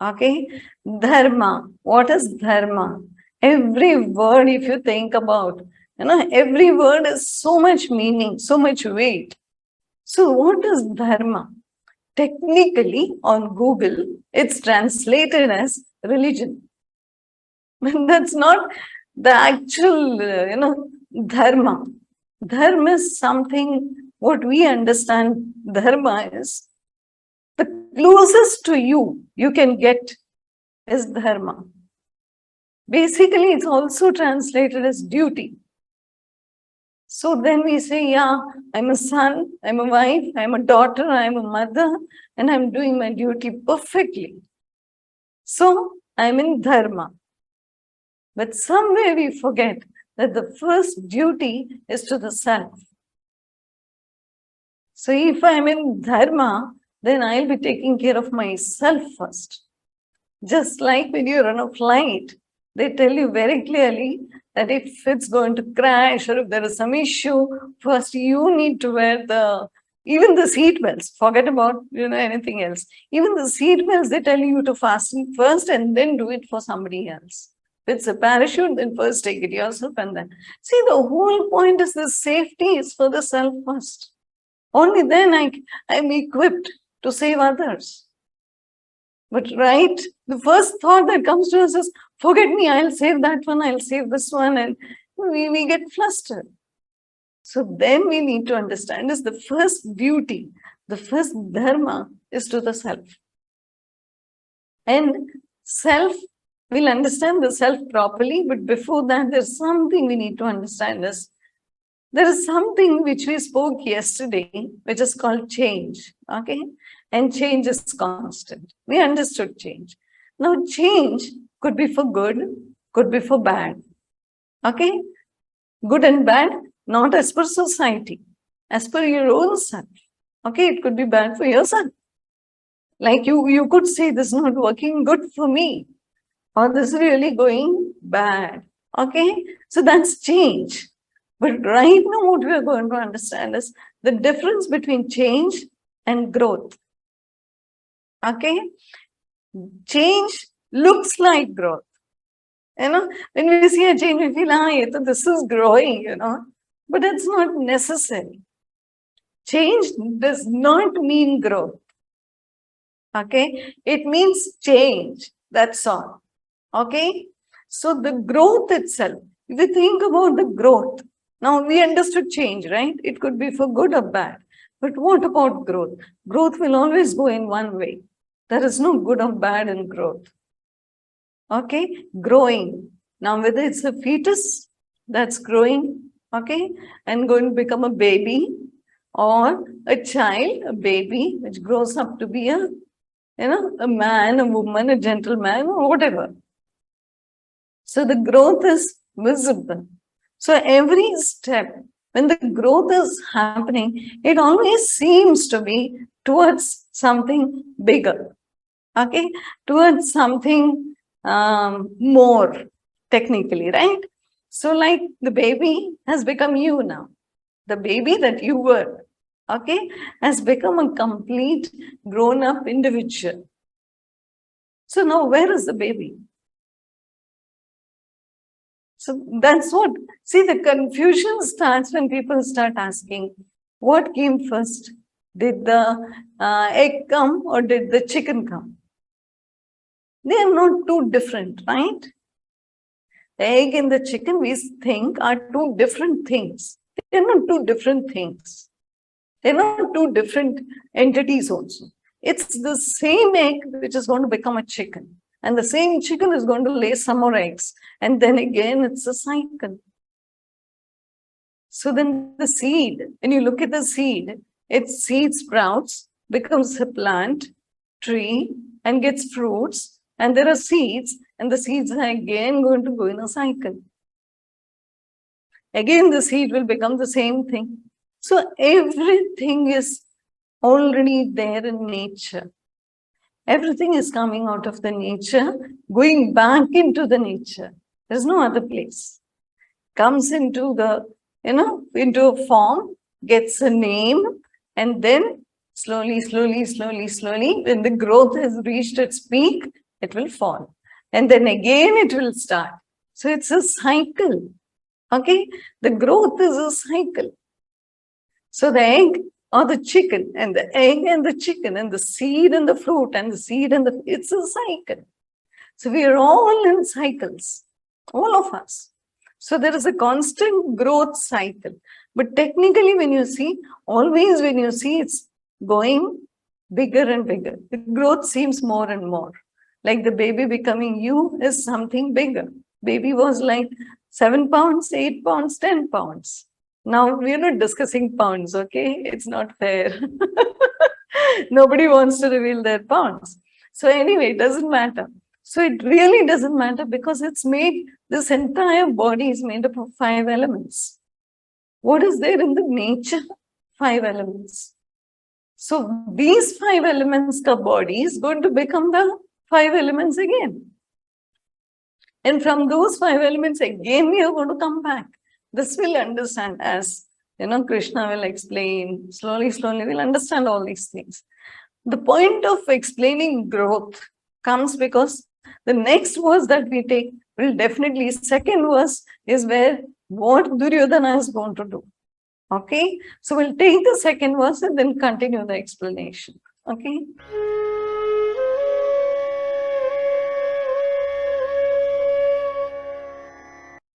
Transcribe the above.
Okay, dharma. What is dharma? Every word, if you think about, every word is so much meaning, so much weight. So what is dharma? Technically, on Google, it's translated as religion. That's not the actual, dharma. Dharma is something, what we understand dharma is, the closest to you can get is dharma. Basically, it's also translated as duty. So then we say, yeah, I'm a son, I'm a wife, I'm a daughter, I'm a mother, and I'm doing my duty perfectly. So I'm in dharma. But somewhere we forget that the first duty is to the self. So if I'm in dharma, then I'll be taking care of myself first. Just like when you're on a flight, they tell you very clearly that if it's going to crash or if there is some issue, first you need to wear even the seat belts. Forget about anything else. Even the seat belts, they tell you to fasten first and then do it for somebody else. If it's a parachute, then first take it yourself and then. See, the whole point is the safety is for the self first. Only then I'm equipped to save others. But the first thought that comes to us is, forget me, I'll save that one, I'll save this one, and we get flustered. So then we need to understand is the first duty, the first dharma is to the self. And self, we'll understand the self properly, but before that, there's something we need to understand is, there is something which we spoke yesterday, which is called change, okay? And change is constant. We understood change. Now, change could be for good, could be for bad, okay? Good and bad, not as per society, as per your own self, okay? It could be bad for yourself. Like you could say, this is not working good for me, or this is really going bad, okay? So that's change. But right now, what we are going to understand is the difference between change and growth. Okay? Change looks like growth. When we see a change, we feel, this is growing, but it's not necessary. Change does not mean growth. Okay? It means change. That's all. Okay? So the growth itself, if you think about the growth, now we understood change, right? It could be for good or bad. But what about growth? Growth will always go in one way. There is no good or bad in growth. Okay? Growing. Now, whether it's a fetus that's growing, okay, and going to become a baby, or a child, a baby, which grows up to be a man, a woman, a gentleman, or whatever. So the growth is visible. So every step, when the growth is happening, it always seems to be towards something bigger, okay? Towards something more technically, right? So like the baby has become you now. The baby that you were, okay, has become a complete grown-up individual. So now where is the baby? So that's what, see, the confusion starts when people start asking, what came first? Did the egg come or did the chicken come? They are not too different, right? The egg and the chicken, we think, are two different things. They're not two different things. They're not two different entities also. It's the same egg which is going to become a chicken. And the same chicken is going to lay some more eggs. And then again, it's a cycle. So then the seed, when you look at the seed, its seed sprouts, becomes a plant, tree, and gets fruits. And there are seeds, and the seeds are again going to go in a cycle. Again, the seed will become the same thing. So everything is already there in nature. Everything is coming out of the nature, going back into the nature. There's no other place. Comes into the, into a form, gets a name, and then slowly, when the growth has reached its peak, it will fall. And then again it will start. So it's a cycle. Okay? The growth is a cycle. So the egg or the chicken, and the egg and the chicken, and the seed and the fruit, and the seed and the, it's a cycle. So we are all in cycles, all of us. So there is a constant growth cycle. But technically, when you see, always when you see, it's going bigger and bigger. The growth seems more and more. Like the baby becoming you is something bigger. Baby was like 7 pounds, 8 pounds, 10 pounds. Now we're not discussing pounds, okay? It's not fair. Nobody wants to reveal their pounds. So anyway, it doesn't matter. So it really doesn't matter because it's made, this entire body is made up of 5 elements. What is there in the nature? 5 elements. So these 5 elements, the body is going to become the 5 elements again. And from those 5 elements, again, we are going to come back. This we'll understand as, Krishna will explain, slowly, we'll understand all these things. The point of explaining growth comes because the next verse that we take will definitely, second verse is where what Duryodhana is going to do. Okay? So we'll take the second verse and then continue the explanation. Okay?